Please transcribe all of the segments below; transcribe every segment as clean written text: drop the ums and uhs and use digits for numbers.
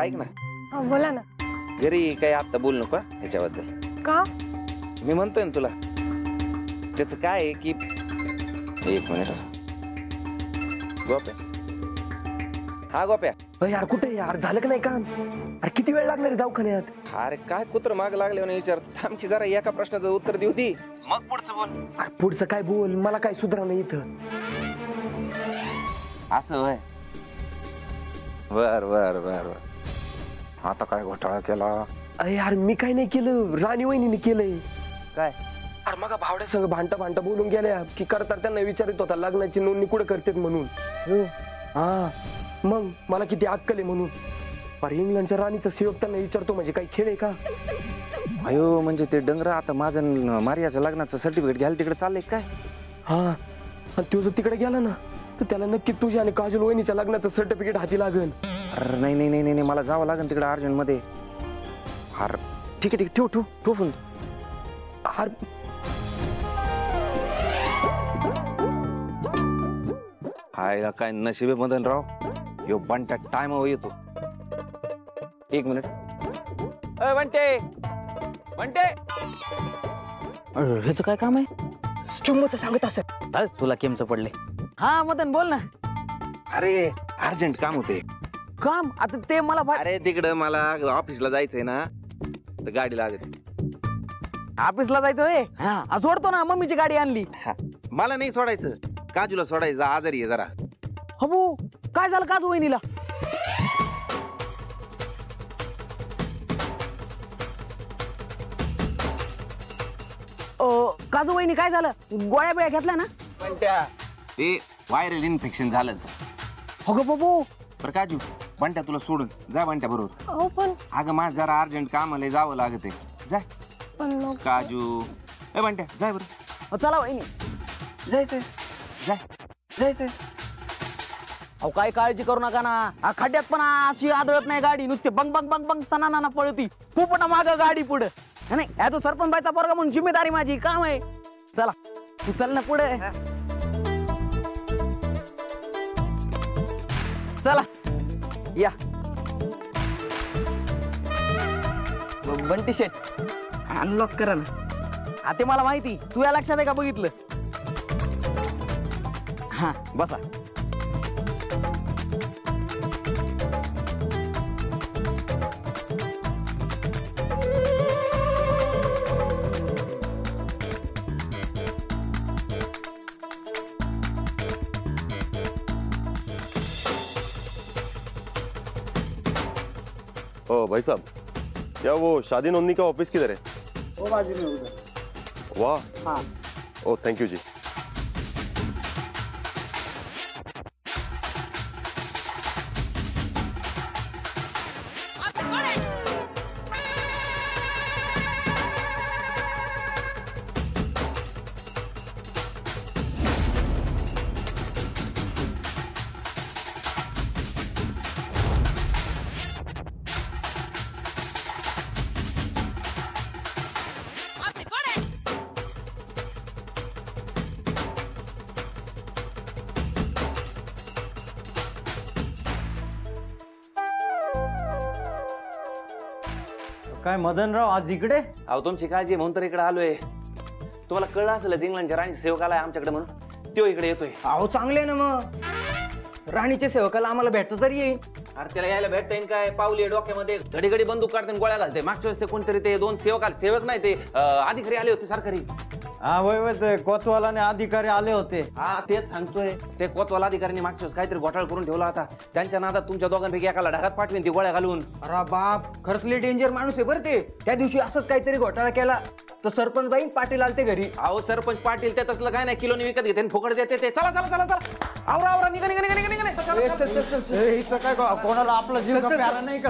ऐक ना. बोला ना. घरी काही आता बोल नको ह्याच्याबद्दल. का? मी म्हणतोय ना तुला. त्याचं काय आहे की एक मिनिट. गोप्या. हा गोप्या. यार कुठे यार झालं का नाही काम? अरे किती वेळ लागणार आहे दवाखान्यात? अरे काय कुत्र माग लागले म्हणे विचार. थांब की जरा एका प्रश्नाचं उत्तर देऊ दे मग पुढचं बोल. अरे पुढचं काय बोल, मला काय सुधरा नाही इथं. असं होय. बर बर बर बर. आता काय घोटाळा केला? अरे यार मी काय नाही केलं, राणी वहिनीने केलंय. काय? अरे मग भावड्या सगळं भांडता बोलून गेल्या की करतात, त्यांना विचारित होता लग्नाची नोंदणी कुठे करतात म्हणून. हा मग मला किती अक्कल आहे म्हणून. अरे इंग्लंडच्या राणीचा सेवक त्यांना विचारतो म्हणजे काही खेळ आहे का? अयो म्हणजे ते डंगर आता माझं मारियाच्या लग्नाचं सर्टिफिकेट घ्यायला तिकडे चाललंय काय? हा आणि तो जर तिकडे गेला ना तर त्याला नक्की तुझ्या आणि काजल वहिनीच्या लग्नाचं सर्टिफिकेट हाती लागेल. अरे नाही नाही नाही नाही मला जावं लागेल तिकडे अर्जंट मध्ये. अरे ठीक आहे ठेव ठेव ठेव फोन. हाय काय नशिबे मदन राव. यो बंट्या टाइम येतो. एक मिनिट. बंटे बंटे. ह्याचं काय काम आहे? किंमत सांगत असत. तुला केमचं पडले? हा मदन बोल ना. अरे अर्जंट काम होते. काम? आता ते मला अरे तिकडं मला ऑफिसला जायचंय ना तर गाडी लागत. ऑफिसला जायचंय? हा सोडतो ना, मम्मीची गाडी आणली. मला नाही सोडायचं, काजूला सोडायचं. आजारी आहे जरा. हो काय झालं काजू वहिनीला? काजू वहिनी काय झालं? गोळ्या बिळ्या घेतल्या ना? पण त्या ते व्हायरल इन्फेक्शन झालं. हो ग बाबू. बरं काजू बंट्या तुला सोडून जा बंट्या बरोबर. हो पण अगं माझं जरा अर्जंट काम आलंय, जावं लागत आहे. जाय पण काजू. ए बंट्या जाय बरं. चला वहिनी. जायचंय जाय जायचंय. अहो काय काळजी करू नका ना. खड्ड्यात पण अशी आदळत नाही गाडी, नुसते बंग बंग बंग बंग सणाना पळती. खूप ना माग गाडी पुढे. नाही याचा सरपंच बायचा पोरगा म्हणून जिम्मेदारी माझी, काम आहे. चला तू चल ना पुढे. चला या. बंटी शेट अनलॉक करा ना. आता मला माहिती तू या लक्षात आहे का बघितलं. हा बसा. ओ भाई साहब, क्या वो शादी नोंदनी का ऑफिस किधर है? वो बाजू में उधर. वाह. हाँ. ओ थैंक यू जी. काय मदनराव आज इकडे? अहो तुमची काळजी म्हणून तर इकडे आलोय. तुम्हाला कळलं असेल इंग्लंडच्या राणी सेवक आलाय आमच्याकडे म्हणून. तो इकडे येतोय. अहो चांगले ना मग. राणीच्या सेवकाला आम्हाला भेटतो तरी येईल. अरे त्याला यायला भेटता येईल काय? पावली डोक्यामध्ये घडी घडी बंदूक काढते गोळ्या घालते. मागच्या वेळेस ते कोणतरी ते दोन सेवक आले. सेवक नाही ते अधिकारी आले होते सरकारी. हा वय ते कोतवालाने अधिकारी आले होते. हा तेच सांगतोय. ते कोतवाल अधिकाऱ्यांनी मागच्या वेळेस काहीतरी घोटाळा करून ठेवला होता. त्यांच्या नादात तुमच्या दोघांपैकी एकाला ढगात पाठवेन ती गोळ्या घालून. अरे बाप, खरंच लय डेंजर माणूस आहे बरं ते. त्या दिवशी असंच काहीतरी घोटाळा केला तर सरपंच बाई पाटील आलते घरी. अहो सरपंच पाटील ते तसलं काय नाही, किलोनी विकत घेते फुकट देते ते. चला चला चला चला. आवरा आवरा निघा निघा निघा निघा निघा. इथं काय कोणाला आपला जीव का प्यारा नाही का?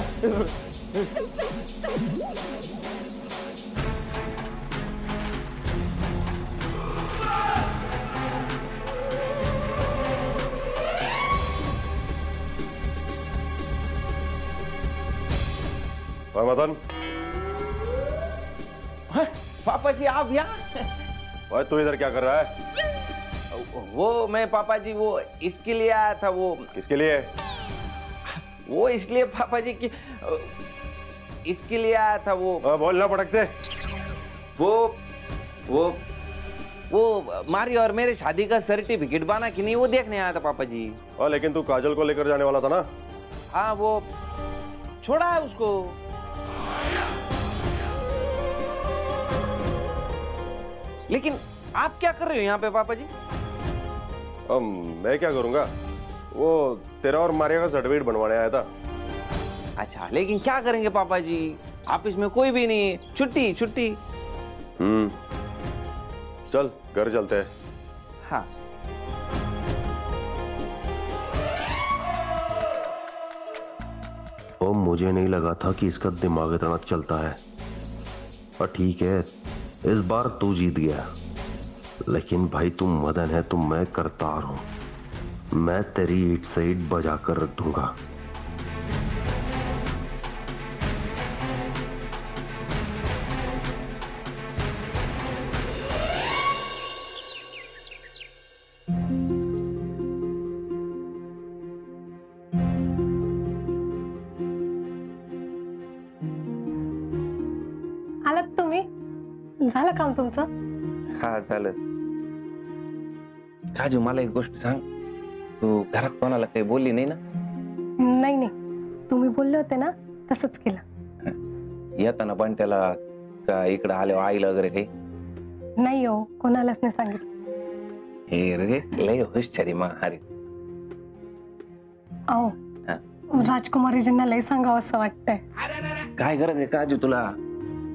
मदन, पापा जी आप यहाँ? भाई तू इधर क्या कर रहा है? वो मैं पापा जी वो इसके लिए आया था. वो किसके लिए? वो इसलिए पापा जी कि इसके लिए आया था वो बोलना पटक से। वो मारी और मेरे शादी का सर्टिफिकेट बना कि नहीं वो देखने आया था पापा जी। लेकिन तू काजल को लेकर जाने वाला था ना? हाँ वो छोड़ा है उसको। लेकिन आप क्या कर रहे हो यहाँ पे पापा जी? मैं क्या करूंगा, वो तेरा और मारिया का सर्टिफिकेट बनवाने आया था। अच्छा लेकिन क्या करेंगे पापा जी, ऑफिस में कोई भी नहीं, छुट्टी छुट्टी। चल घर चलते हैं। हाँ और मुझे नहीं लगा था कि इसका दिमाग इतना चलता है। और ठीक है, इस बार तू जीत गया, लेकिन भाई तू मदन है तो मैं करतार हूं। मैं तेरी ईट से ईट बजा कर रख दूंगा। आलात तुम्ही? झालं काम तुमचं? हा झालं. काजू मला एक गोष्ट सांग, तू घरात कोणाला काही बोलली नाही ना? नाही नाही, तुम्ही बोलले होते ना तसंच केलं. येताना पण त्याला का इकडं आल्यावर आईला वगैरे काही? नाही हो, कोणालाच नाही सांगितलं. हे रे लय हुशारी मा अरे. अहो राजकुमारीजींना लय सांगावं असं वाटतंय. काय गरज आहे काजू तुला?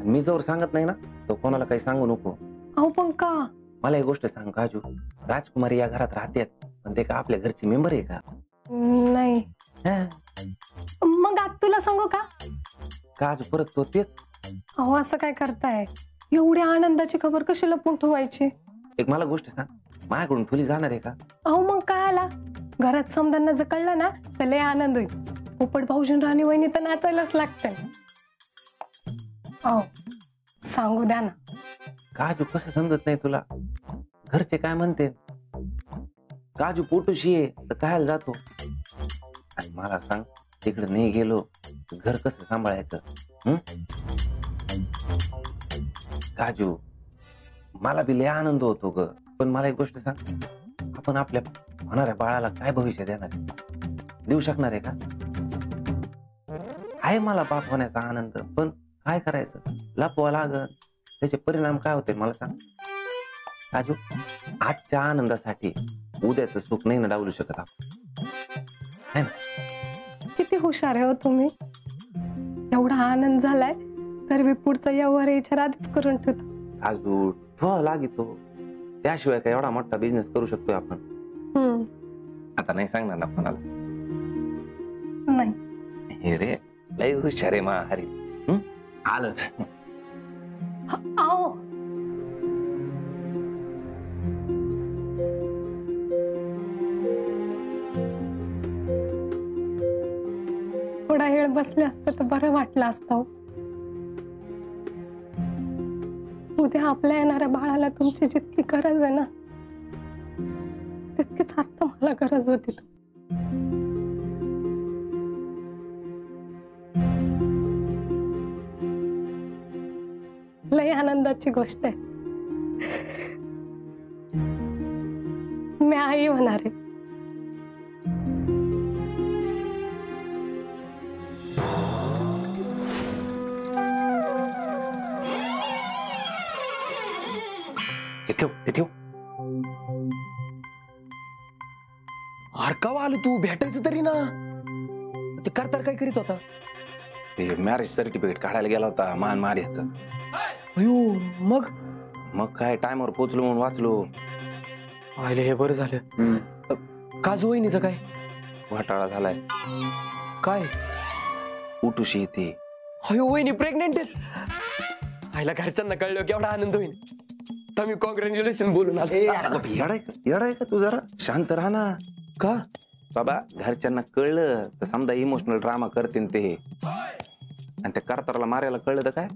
मी जर सांगत नाही ना तो कोणाला काही सांगू नको. अहो पण का? मला एक गोष्ट सांग काजू, राजकुमारी या घरात राहतात पण ते का आपल्या घरची मेंबर आहे का? नाही. मग आज तुला सांगू का? काजू परत तो तेच. अहो असं काय करताय? एवढ्या आनंदाची खबर कशी लपवून ठेवायची? एक मला गोष्ट सांग, माझ्याकडून फुली जाणार आहे का? अहो मग काय आला, घरात समजांना जर कळलं ना तर लय आनंद होईल. पोपट भाऊजीन राणी वहिनी तर नाचायलाच लागते. अहो सांगू द्या ना. काजू कसं समजत नाही तुला? घरचे काय म्हणते? काजू पोटूशी आहे तर काय जातो? आणि मला सांग, तिकडे नाही गेलो तर घर कसं सांभाळायचं? काजू मला बी लय आनंद होतो ग, पण मला एक गोष्ट सांग, आपण आपल्या होणाऱ्या बाळाला काय भविष्य देणार आहे? देऊ शकणार आहे का? आहे मला बाप होण्याचा आनंद, पण काय करायचं? लपवा लागल, त्याचे परिणाम काय होते मला सांग. काजू आजच्या आनंदासाठी उद्याचं सुख नाही ना डावलू शकत आपण, है ना? किती हुशार आहे हो तुम्ही. एवढा आनंद झालाय तर मी पुढचा व्यवहार विचार आधीच करून ठेवतो. काजू ठेवा लागतो, त्याशिवाय काय एवढा मोठा बिझनेस करू शकतोय आपण? आता नाही सांगणार ना कोणाला? नाही. हे रे लय हुशार आहे मा हरी. आलंच. आओ थोडा वेळ बसले असते तर बरं वाटलं असतं. उद्या आपल्या येणाऱ्या बाळाला तुमची जितकी गरज आहे ना तितकीच आता मला गरज होती. लय आनंदाची गोष्ट आहे. मी आई होणार आहे. ते ठेव. अरे का आलं तू? भेटायचं तरी ना. ते करतार काय करीत होता? ते मॅरेज सर्टिफिकेट काढायला गेला होता मान मार्याचं. अयो मग काय टायमावर पोचलो म्हणून वाचलो. पाहिले हे बरं झालं. काजू वहिनीचं काय? घोटाळा झालाय. काय? उठूशी येते. अयो वहिनी प्रेग्नेंट आहेत. आईला घरच्यांना कळलं की एवढा आनंद होईल तर मी कॉंग्रॅच्युलेशन बोलून आलो. येडाय का तू? जरा शांत राहा ना. का बाबा, घरच्यांना कळलं तर समजा इमोशनल ड्रामा करते ते, आणि त्या करताराला मारायला कळलं तर काय?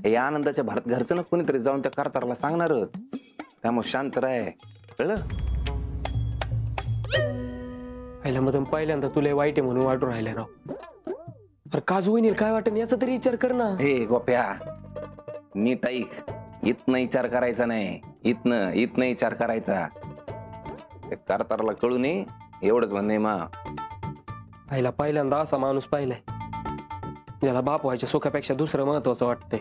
हे आनंदाच्या भारत घरचं ना कोणीतरी जाऊन त्या करताराला सांगणारच. त्यामुळे शांत राह, कळलं? पहिल्या मधून पहिल्यांदा तुला वाईट आहे म्हणून वाटून राहिले राव. अरे काजू वहिनीला काय वाटेल याचा तरी विचार कर ना. हे गोप्या, नीट ऐक. इथनं विचार करायचा नाही, इथनं विचार करायचा. करतारला कळू नये एवढंच म्हणणे मा. पहिल्यांदा असा माणूस पाहिलाय ज्याला बाप व्हायच्या सुखापेक्षा दुसरं महत्वाचं वाटतंय.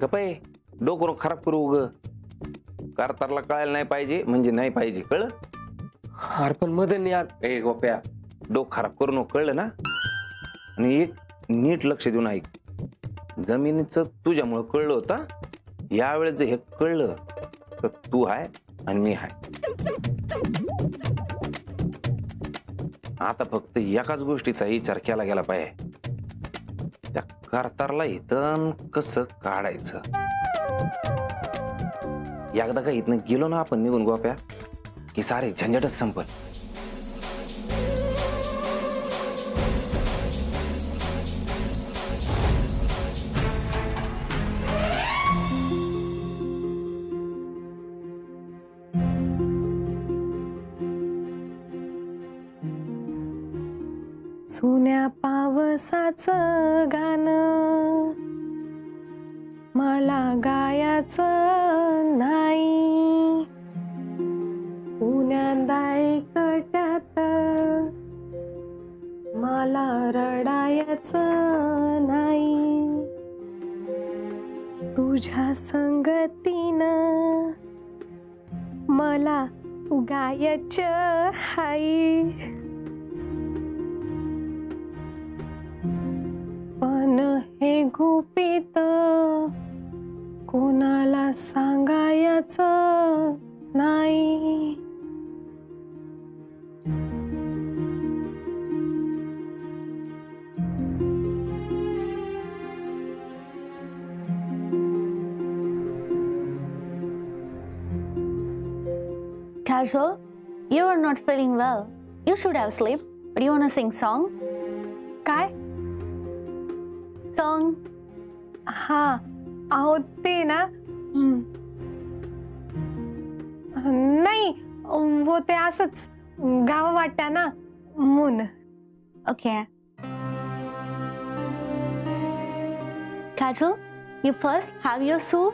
गपाय, डोकं खराब करू उग. करतारला कळायला नाही पाहिजे म्हणजे नाही पाहिजे, कळ? अरे पण मदन यार. ए गोप्या, डोकं खराब करू नको, कळलं ना? आणि एक नीट लक्ष देऊन ऐक. जमिनीचं तुझ्यामुळं कळलं होतं, यावेळेस जर हे कळलं तर तू हाय आणि मी हाय. आता फक्त एकाच गोष्टीचा विचार केला गेला पाहिजे, त्या करतारला इथं कसं काढायचं. एकदा का इथनं गेलो ना आपण निघून गोप्या की सारे झंझटच संपल. सुन्या पावसाचं गाणं मला गायाचं नाही. पुण्यांदा एकट्यात मला रडायचं नाही. तुझ्या संगतीनं मला गायचं हाय. पण हे गुपित कोणाला सांगायचं नाही. Casual, you are not feeling well. You should have sleep. But you wanna sing song? काय? Song? हा, अहो ते ना नाही, वो ते असंच गावा वाटत्या ना म्हणून. Okay. Casual, you first have your soup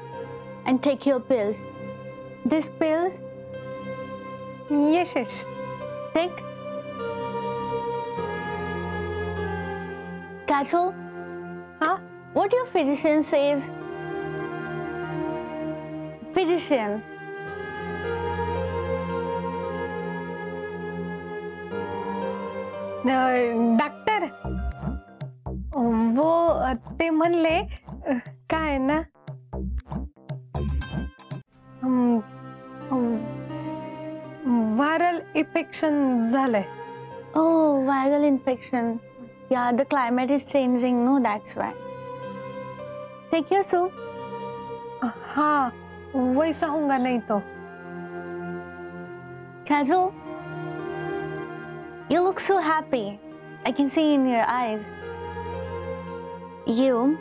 and take your pills. These pills, yes yes. take. Casual, हा, what your physician says? Physician. Doctor वो ते म्हणले काय ना व्हायरल इन्फेक्शन झालंय. Oh, viral infection. Yeah, the climate is changing. No, that's why. Take your soup. हाँ, वैसा होगा नहीं तो. Casual, you look so happy. I can see in your eyes. You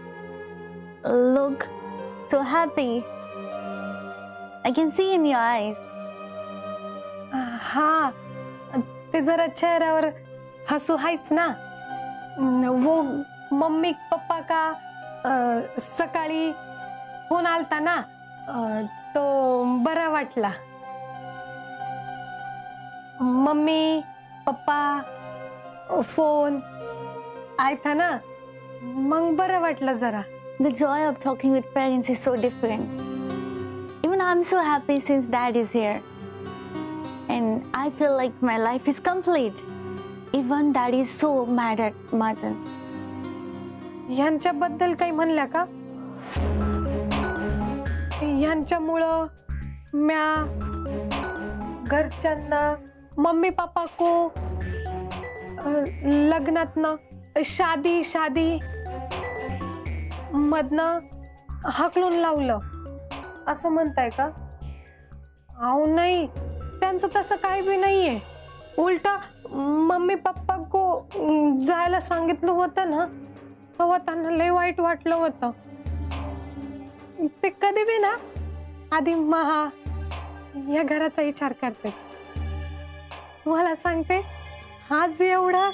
look so happy. I can see in your eyes. हाँ, ते जरा चेहऱ्यावर हसू आहेच ना. वो मम्मी पप्पा का सकाळी फोन आलता ना, तो बरा वाटला. मम्मी पप्पा फोन आयता ना, मग बरं वाटलं जरा. The joy of talking with parents is so different. Even I'm so happy since Dad is here. And I feel like my life is complete. Even Dad is so mad at Madan. यांच्याबद्दल काही म्हणल्या का? यांच्यामुळं म्या घरच्यांना mummy papa को लग्नातनं शादी मधनं हाकलून लावलं असं म्हणताय का? अहो नाही, त्यांचं तसं काही बी नाहीये. उलटा मम्मी पप्पा को जायला सांगितलं होतं ना, तेव्हा त्यांना लय वाईट वाटलं होतं. ते कधी बी ना आधी या घराचा विचार करते. मला सांगते आज एवढा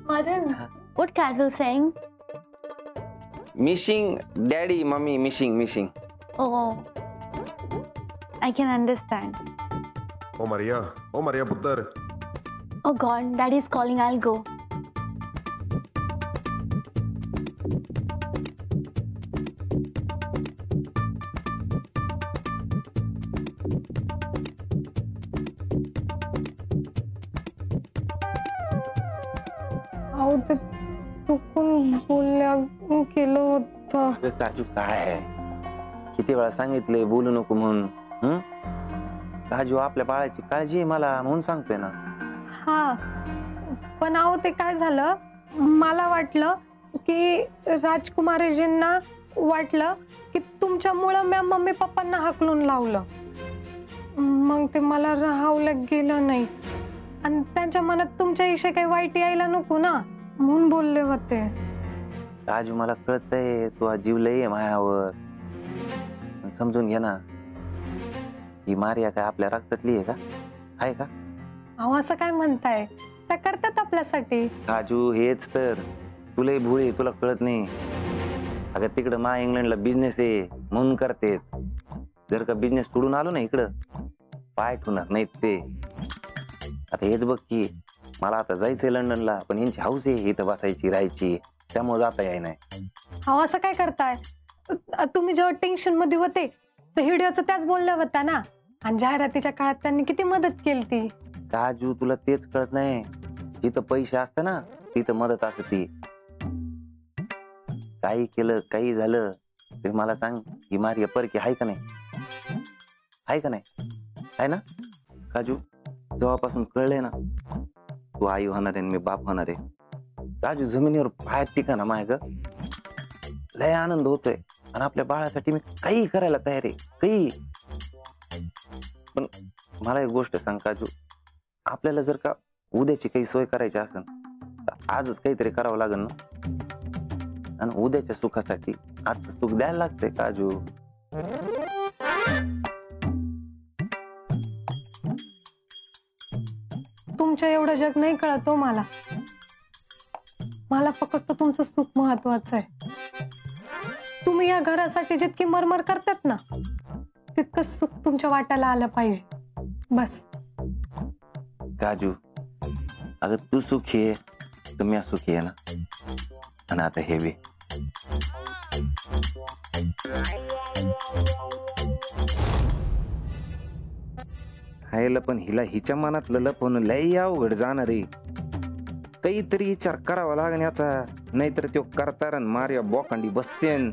Madan, what Kajal saying? Missing daddy mummy missing Oh, I can understand. Oh Maria पुत्र. Oh God, Daddy is calling. I'll go. अहो ते चुकून बोलल्या केलं होतं. अगं काजू काय आहे, किती वेळा सांगितलंय बोलू नको म्हणून. काजू आपल्या बाळाची काळजी आहे मला म्हणून सांगतोय ना. हा पण अहो ते काय झालं, मला वाटलं की राजकुमारीजींना वाटलं की तुमच्यामुळं मी मम्मी पप्पांना हाकलून लावलं, मग ते मला राहावलं गेलं नाही आणि त्यांच्या मनात तुमच्याविषयी काही वाईट यायला नको ना म्हणून बोलले होते. काजू मला कळतंय तू जीव लय आहे मायावर, समजून घे ना. ही मारिया काय आपल्या रक्तातली आहे का, आहे का? अहो असं काय म्हणताय, त्या करतात आपल्यासाठी. काजू हेच तर, तुला भुळे तुला कळत नाही. अगं तिकडं मा इंग्लंडला बिझनेस आहे म्हणून करते. जर का बिझनेस सोडून आलो ना इकडं, पाय ठेवणार नाहीत ते. आता हेच बघ की मला आता जायचंय लंडनला, पण यांची हाऊस आहे इथं बसायची राहायची, त्यामुळे जाता याय नाही. अहो असं काय करताय, तुम्ही जेव्हा टेन्शन मध्ये होते तर व्हिडिओचं त्याच बोलल्या होत्या ना, आणि जाहिरातीच्या काळात त्यांनी किती मदत केली ती. काजू तुला तेच कळत नाही, जिथं पैसे असतं ना तिथं मदत असते. काही केलं काही झालं तरी मला सांग, ही मारिया परकी आहे का नाही, आहे का नाही, आहे ना काजू? जेव्हापासून कळले ना तू आई होणार आहे मी बाप होणार आहे, काजू जमिनीवर पाय टिका ना माय ग, लय आनंद होतोय. आणि आपल्या बाळासाठी मी काही करायला तयार आहे, काही. पण मला एक गोष्ट सांग काजू, आपल्याला जर का उद्याची काही सोय करायची असेल तर आजच काहीतरी करावं लागेल ना. आणि उद्याच्या सुखासाठी आजचं सुख द्यायला लागतंय काजू. तुमच्या एवढं जग नाही कळत हो मला. मला फक्त तुमचं सुख महत्वाचं आहे. तुम्ही या घरासाठी जितकी मरमर करतात ना, तितकं सुख तुमच्या वाट्याला आलं पाहिजे, बस. काजू अगं तू सुखी आहे तर मी सुखी आहे ना. आणि आता हे बी हायला, पण हिला हिच्या मनातलं लपवणं लय अवघड जाणार आहे. काहीतरी विचार करावा लागण्याचा, नाहीतर तो करतार मारिया बोकांडी बसतेन.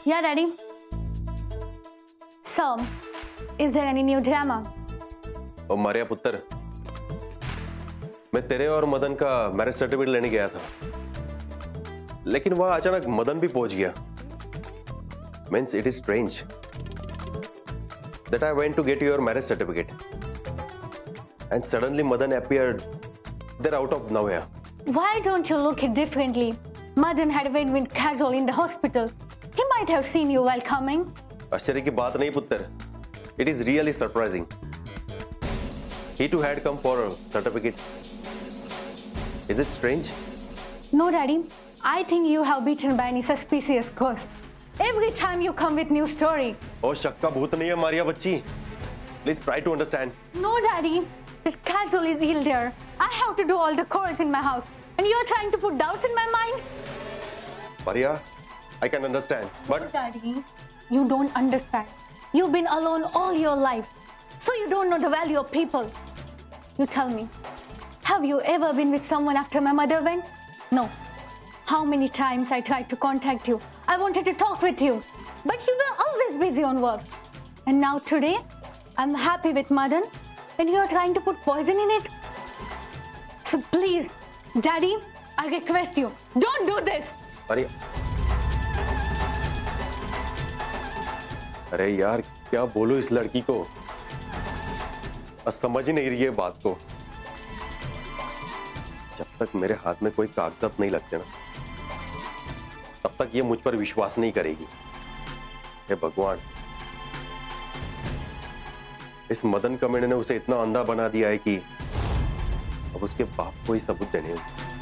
Yeah, Daddy. So, is there any new drama? ओ मारिया पुत्र, मैं तेरे और मदन का मैरिज सर्टिफिकेट लेने गया था, लेकिन वहां अचानक मदन भी पहुंच गया. Means it is strange that I went to get your marriage certificate and suddenly Madan appeared there out of nowhere. Why don't you look it differently? Madan had been with Kajol in the hospital. He might have seen you while coming. आश्चर्य की बात नहीं पुत्र. It is really surprising. He too had come for a certificate. Is it strange? No, Daddy. I think you have beaten by any suspicious ghost. Every time you come with new story. Oh, शक का भूत नहीं है Maria बच्ची. Please try to understand. No, Daddy. The Kajol is ill there. I have to do all the chores in my house. And you're trying to put doubts in my mind? Maria, I can understand, but No, Daddy. You don't understand. You've been alone all your life. So you don't know the value of people. You tell me. Have you ever been with someone after my mother went? No. How many times I tried to contact you. I wanted to talk with you. But you were always busy on work. And now today, I'm happy with Madan. And you're trying to put poison in it. So please, Daddy, I request you, don't do this. Maria. अरे यार क्या बोलूं इस लड़की को, समझ ही नहीं रही है बात को. जब तक मेरे हाथ में कोई कागजात नहीं लगते ना, तक ये मुझ पर विश्वास नहीं करेगी। हे भगवान, इस मदन कमीने ने उसे इतना अंधा बना दिया है कि अब उसके बाप को ही सबूत देने होंगे।